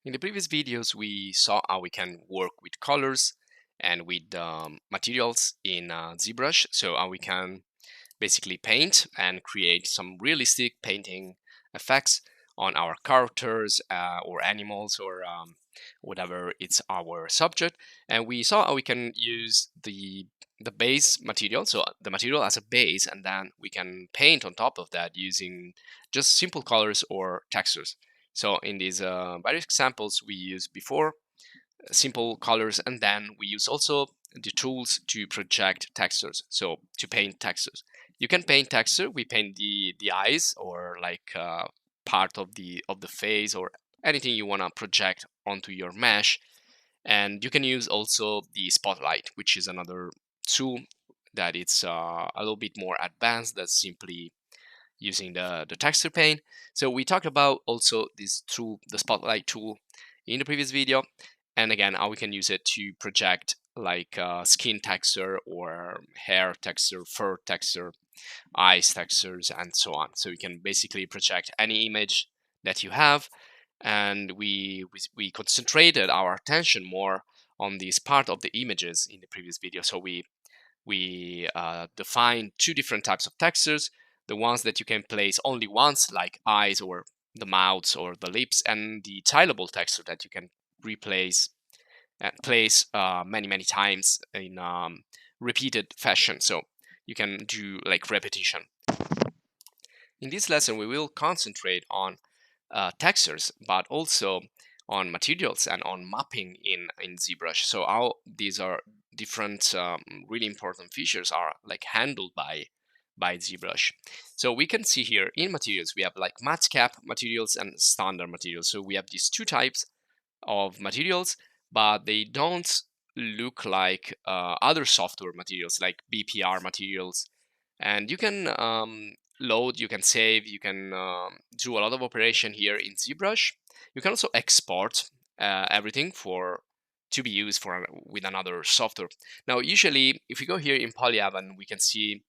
In the previous videos, we saw how we can work with colors and with materials in ZBrush. So how we can basically paint and create some realistic painting effects on our characters or animals or whatever it's our subject. And we saw how we can use the base material, so the material as a base, and then we can paint on top of that using just simple colors or textures. So in these various examples we used before, simple colors, and then we use also the tools to project textures, so to paint textures. You can paint texture, we paint the eyes or like part of the face or anything you want to project onto your mesh. And you can use also the spotlight, which is another tool that it's a little bit more advanced that's simply using the texture paint. So we talked about also this tool, the spotlight tool, in the previous video, and again how we can use it to project like skin texture or hair texture, fur texture, eyes textures, and so on. So you can basically project any image that you have, and we concentrated our attention more on this part of the images in the previous video. So we define two different types of textures: the ones that you can place only once, like eyes or the mouths or the lips, and the tileable texture that you can replace and place many times in repeated fashion. So you can do like repetition. In this lesson, we will concentrate on textures, but also on materials and on mapping in ZBrush. So how these are different really important features are like handled by ZBrush. So we can see here in materials, we have like Matcap materials and standard materials. So we have these two types of materials, but they don't look like other software materials like BPR materials. And you can load, you can save, you can do a lot of operation here in ZBrush. You can also export everything for to be used for with another software. Now, usually, if we go here in Polyhaven, we can see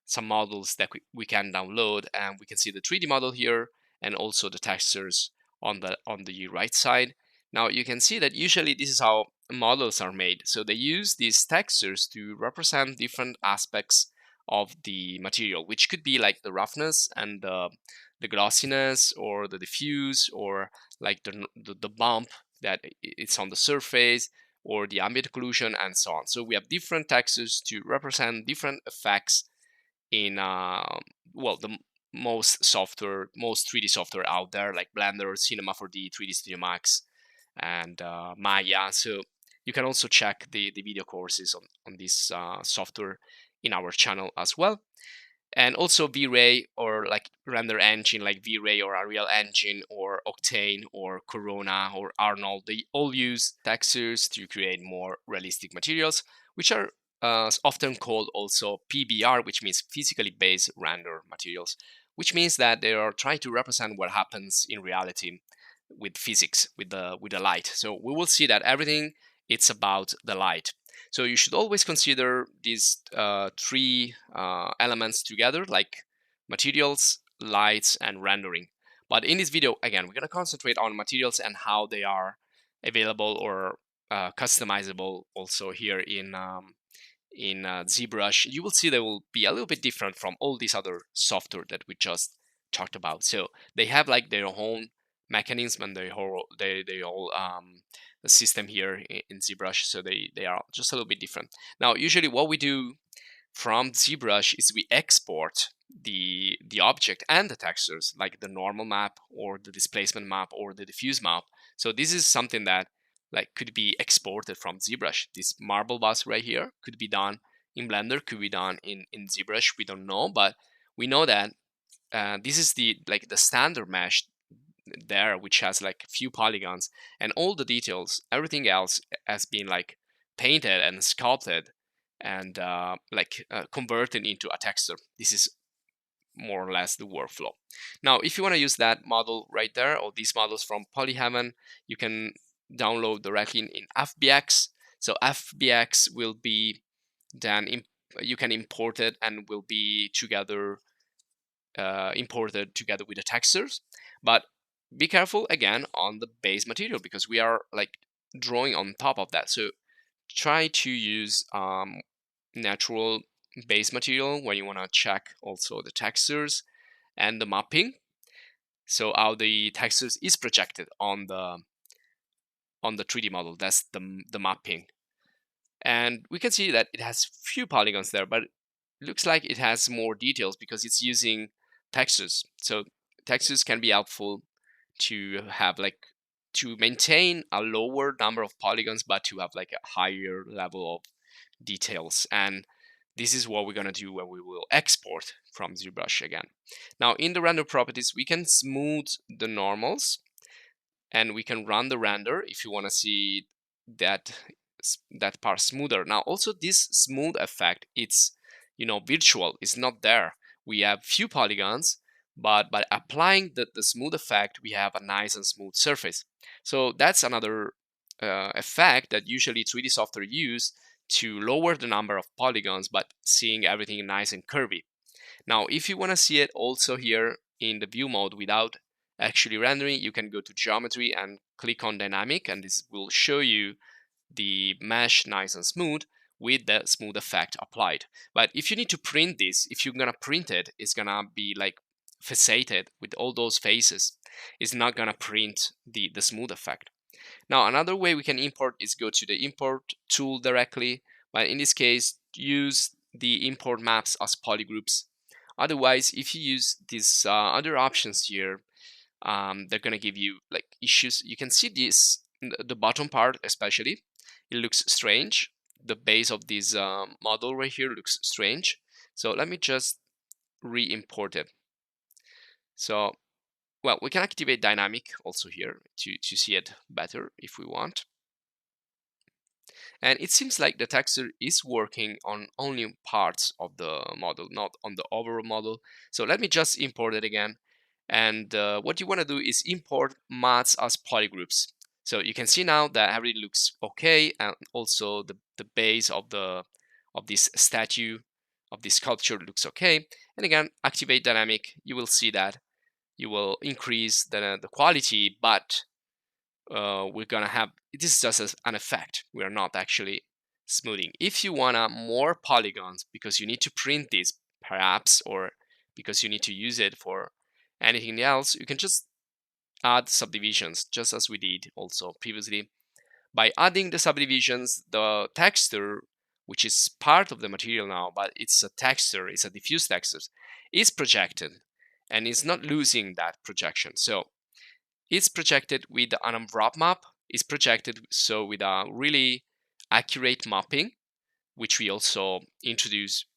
some models that we can download, and we can see the 3D model here and also the textures on the right side. Now you can see that usually this is how models are made. So they use these textures to represent different aspects of the material, which could be like the roughness and the glossiness, or the diffuse, or like the bump that it's on the surface, or the ambient occlusion, and so on. So we have different textures to represent different effects in well, the most 3D software out there, like Blender, Cinema 4D, 3D Studio Max, and Maya. So you can also check the video courses on this software in our channel as well. And also V-Ray, or like render engine like V-Ray or Unreal Engine or Octane or Corona or Arnold, they all use textures to create more realistic materials, which are often called also PBR, which means physically based render materials, which means that they are trying to represent what happens in reality with physics, with the light. So we will see that everything it's about the light. So you should always consider these three elements together, like materials, lights, and rendering. But in this video, again, we're going to concentrate on materials and how they are available or customizable also here in ZBrush. You will see they will be a little bit different from all these other software that we just talked about. So they have like their own mechanism and their whole the system here in ZBrush. So they are just a little bit different. Now, usually what we do from ZBrush is we export the object and the textures, like the normal map or the displacement map or the diffuse map. So this is something that like could be exported from ZBrush. This marble bus right here could be done in Blender, could be done in ZBrush. We don't know, but we know that this is the standard mesh there, which has like a few polygons, and all the details, everything else has been like painted and sculpted and converted into a texture. This is more or less the workflow. Now, if you want to use that model right there, or these models from Polyhaven, you can download directly in FBX. So FBX will be then you can import it and will be together imported together with the textures. But be careful again on the base material because we are like drawing on top of that. So try to use natural base material when you want to check also the textures and the mapping. So how the textures is projected on the 3D model. That's the mapping. And we can see that it has few polygons there, but it looks like it has more details because it's using textures. So textures can be helpful to have like to maintain a lower number of polygons, but to have like a higher level of details. And this is what we're gonna do when we will export from ZBrush again. Now in the render properties, we can smooth the normals and we can run the render if you want to see that part smoother. Now also this smooth effect, it's virtual, it's not there. We have few polygons, but by applying the smooth effect, we have a nice and smooth surface. So that's another effect that usually 3D software use to lower the number of polygons, but seeing everything nice and curvy. Now, if you want to see it also here in the view mode without actually rendering, you can go to geometry and click on dynamic, and this will show you the mesh nice and smooth with the smooth effect applied. But if you need to print this, if you're gonna print it, it's gonna be like faceted with all those faces. It's not gonna print the smooth effect. Now another way we can import is go to the import tool directly, but in this case use the import maps as polygroups. Otherwise, if you use these other options here, they're gonna give you like issues. You can see this, the bottom part especially, it looks strange. The base of this model right here looks strange. So let me just re-import it. So, well, we can activate dynamic also here to see it better if we want. And it seems like the texture is working on only parts of the model, not on the overall model. So let me just import it again. And what you want to do is import maps as polygroups. So you can see now that everything looks okay, and also the base of this statue, of this sculpture looks okay. And again, activate dynamic, you will see that you will increase the quality, but we're gonna have, this is just as an effect. We are not actually smoothing. If you wanna more polygons because you need to print this perhaps, or because you need to use it for anything else, you can just add subdivisions, just as we did also previously. By adding the subdivisions, the texture, which is part of the material now, but it's a texture, it's a diffuse texture, is projected and is not losing that projection. So it's projected with an unwrap map. It's projected so with a really accurate mapping, which we also introduced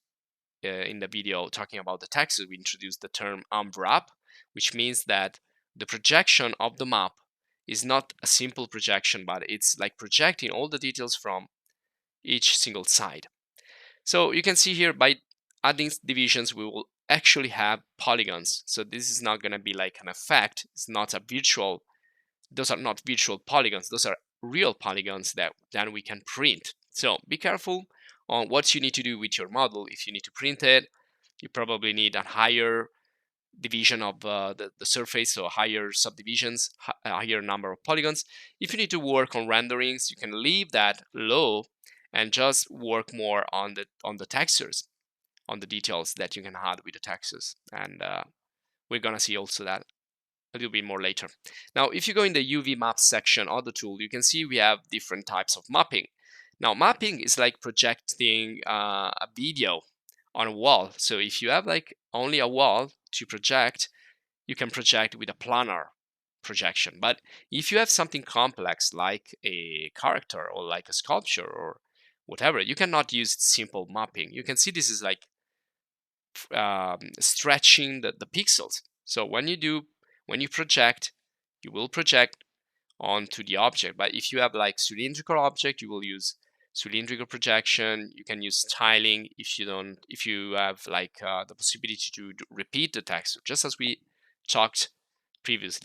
in the video talking about the textures. We introduced the term unwrap, which means that the projection of the map is not a simple projection, but it's like projecting all the details from each single side. So you can see here by adding divisions, we will actually have polygons. So this is not going to be like an effect. It's not a virtual. Those are not virtual polygons. Those are real polygons that then we can print. So be careful on what you need to do with your model. If you need to print it, you probably need a higher division of the surface, so higher subdivisions, a higher number of polygons. If you need to work on renderings, you can leave that low and just work more on the textures, on the details that you can add with the textures. And we're gonna see also that a little bit more later. Now, if you go in the UV map section of the tool, you can see we have different types of mapping. Now, mapping is like projecting a video on a wall. So if you have like only a wall to project, you can project with a planar projection. But if you have something complex like a character or like a sculpture or whatever, you cannot use simple mapping. You can see this is like stretching the pixels. So when you project, you will project onto the object. But if you have like cylindrical object, you will use cylindrical projection. You can use tiling if you have like the possibility to repeat the text, just as we talked previously.